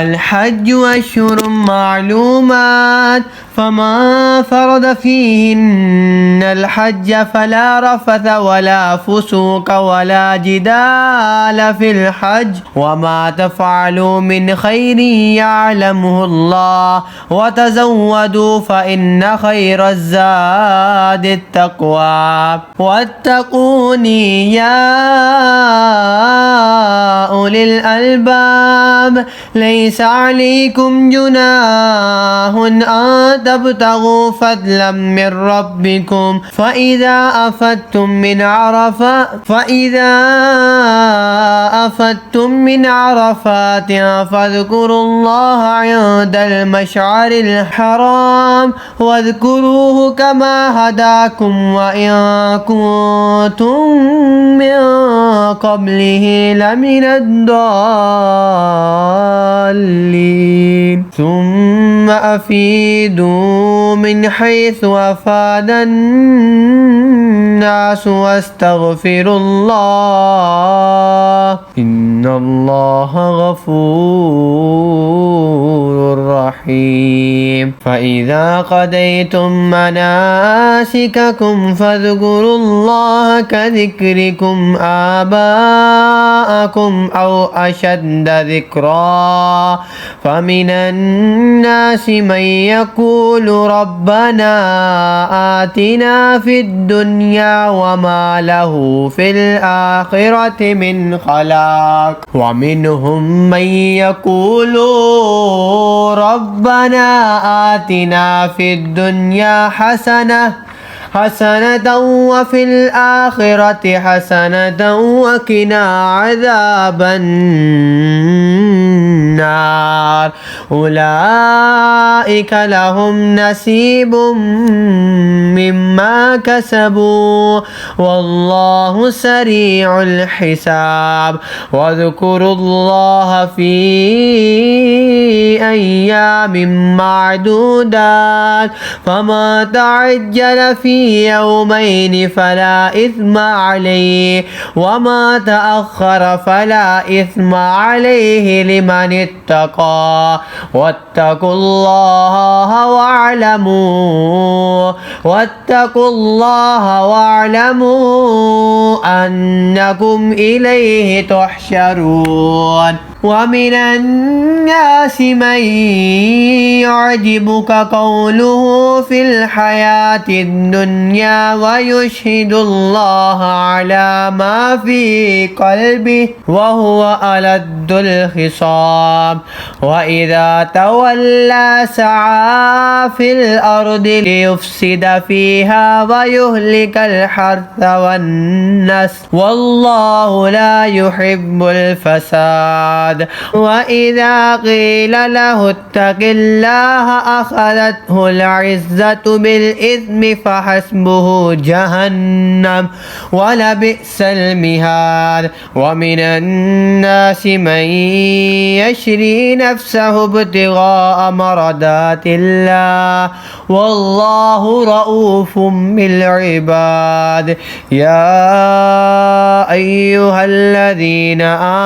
الحج أشهر معلومات فمن فرض فيهن الحج فلا رفث ولا فسوق ولا جدال في الحج وما تفعلوا من خير يعلمه الله وتزودوا فإن خير الزاد التقوى واتقوني يا أولي الألباب ليس عليكم جناح أن تبتغوا فضلا من ربكم فإذا أفدتم من عرفات فاذكروا الله عند المشعر الحرام واذكروه كما هداكم وإن كنتم من قبله لمن الضالين ثم أفيدوا من حيث أفاد الناس واستغفروا الله إن الله غفور رحيم فإذا قضيتم مناسككم فاذكروا الله كذكركم آباءكم أو أشد ذكرا فمن الناس من يقول ربنا آتنا في الدنيا وما له في الآخرة من خلاق ومنهم من يقول ربنا آتنا في الدنيا حسنة وفي الآخرة حسنة وقنا عذاب النار أولئك لهم نصيب مما كسبوا والله سريع الحساب واذكروا الله في أيام معدودات فما تعجل في يومين فلا إثم عليه وما تأخر فلا إثم عليه لمن اتقى واتقوا الله واعلموا أنكم إليه تحشرون ومن الناس من يعجبك قوله في الحياة الدنيا ويشهد الله على ما في قلبه وهو ألد الخصام وإذا تولى سعى في الأرض ليفسد فيها ويهلك الحرث والنسل والله لا يحب الفساد وإذا قيل له اتق الله أخذته العزة بالإثم فحسبه جهنم ولبئس المهاد ومن الناس من يشري نفسه ابتغاء مرضات الله والله رؤوف بالعباد يا أيها الذين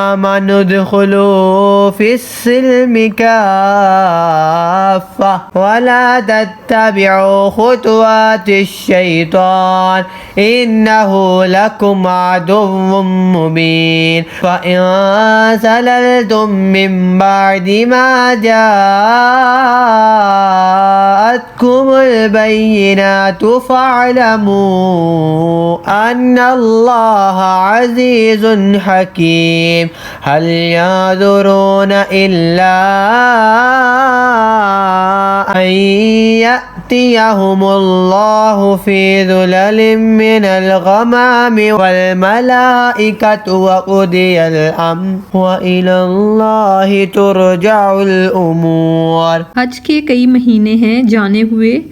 آمنوا ادخلوا في السلم كافة ولا تتبعوا خطوات الشيطان إنه لكم عدو مبين فإن زللتم من بعد ما جاءتكم البينات فاعلموا أن الله عزيز حكيم هل ينظرون إلا أن يأتيهم الله في ظلل من الغمام والملائكة وقضي الأمر وإلى الله ترجع الأمور। हज के कई महीने हैं जाने हुए,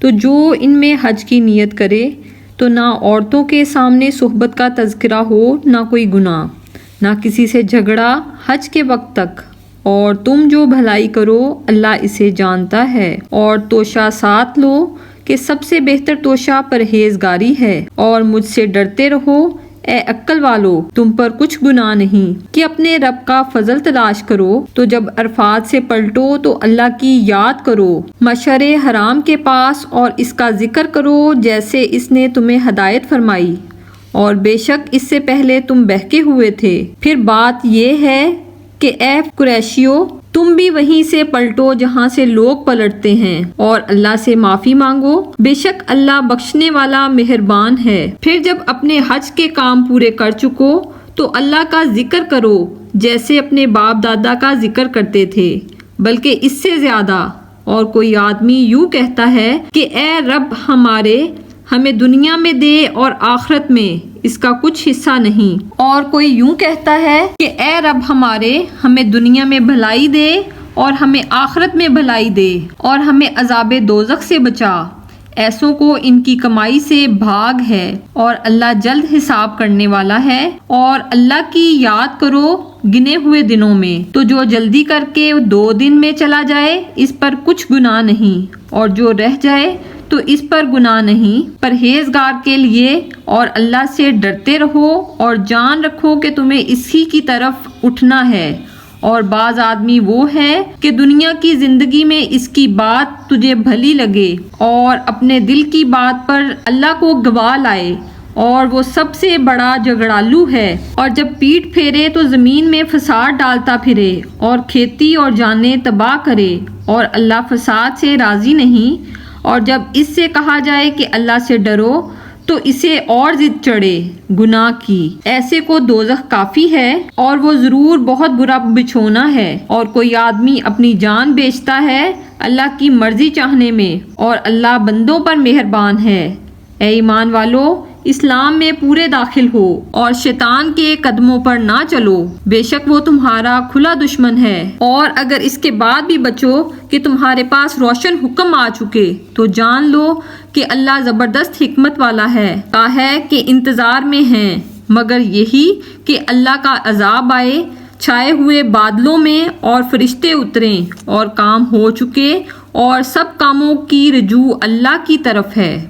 तो जो इनमें हज की नियत करे तो ना औरतों के सामने सुहबत का तज़किरा हो, ना कोई गुनाह, ना किसी से झगड़ा हज के वक्त तक। और तुम जो भलाई करो अल्लाह इसे जानता है। और तोशा साथ लो कि सबसे बेहतर तोशा परहेजगारी है। और मुझसे डरते रहो اے عقل والو تم پر کچھ گناہ نہیں کہ اپنے رب کا فضل تلاش کرو، تو جب عرفات سے پلٹو تو اللہ کی یاد کرو، مشعر حرام کے پاس، اور اس کا ذکر کرو جیسے اس نے تمہیں ہدایت فرمائی، اور بے شک اس سے پہلے تم بہکے ہوئے تھے۔ پھر بات یہ ہے کہ اے قریشیو تم بھی وہیں سے پلٹو جہاں سے لوگ پلٹتے ہیں، اور اللہ سے معافی مانگو، بے شک اللہ بخشنے والا مہربان ہے۔ پھر جب اپنے حج کے کام پورے کر چکو تو اللہ کا ذکر کرو جیسے اپنے باپ دادا کا ذکر کرتے تھے، بلکہ اس سے زیادہ۔ اور کوئی آدمی یوں کہتا ہے کہ اے رب ہمارے ہمیں دنیا میں دے اور آخرت میں اس کا کچھ حصہ نہیں، اور کوئی یوں کہتا ہے کہ اے رب ہمارے ہمیں دنیا میں بھلائی دے اور ہمیں آخرت میں بھلائی دے اور ہمیں عذاب دوزخ سے بچا۔ ایسوں کو ان کی کمائی سے بھاگ ہے، اور اللہ جلد حساب کرنے والا ہے۔ اور اللہ کی یاد کرو گنے ہوئے دنوں میں، تو جو جلدی کر کے 2 دن میں چلا جائے اس پر کچھ گناہ نہیں، اور جو رہ جائے تو اس پر گناہ نہیں، پرہیزگار کے لیے۔ اور اللہ سے ڈرتے رہو اور جان رکھو کہ تمہیں اسی کی طرف اٹھنا ہے۔ اور بعض آدمی وہ ہے کہ دنیا کی زندگی میں اس کی بات تجھے بھلی لگے اور اپنے دل کی بات پر اللہ کو گواہ لائے، اور وہ سب سے بڑا جھگڑالو ہے، اور جب پیٹ پھیرے تو زمین میں فساد ڈالتا پھرے اور کھیتی اور جانیں تباہ کرے، اور اللہ فساد سے راضی نہیں۔ اور جب اس سے کہا جائے کہ اللہ سے ڈرو تو اسے اور ضد چڑھے گناہ کی، ایسے کو دوزخ کافی ہے، اور وہ ضرور بہت برا بچھونا ہے۔ اور کوئی آدمی اپنی جان بیچتا ہے اللہ کی مرضی چاہنے میں، اور اللہ بندوں پر مہربان ہے۔ اے ایمان والو اسلام میں پورے داخل ہو اور شیطان کے قدموں پر نہ چلو، بے شک وہ تمہارا کھلا دشمن ہے۔ اور اگر اس کے بعد بھی بچو کہ تمہارے پاس روشن حکم آ چکے تو جان لو کہ اللہ زبردست حکمت والا ہے۔ ہے کہ انتظار میں ہیں مگر یہی کہ اللہ کا عذاب آئے چھائے ہوئے بادلوں میں، اور فرشتے اتریں، اور کام ہو چکے، اور سب کاموں کی رجوع اللہ کی طرف ہے۔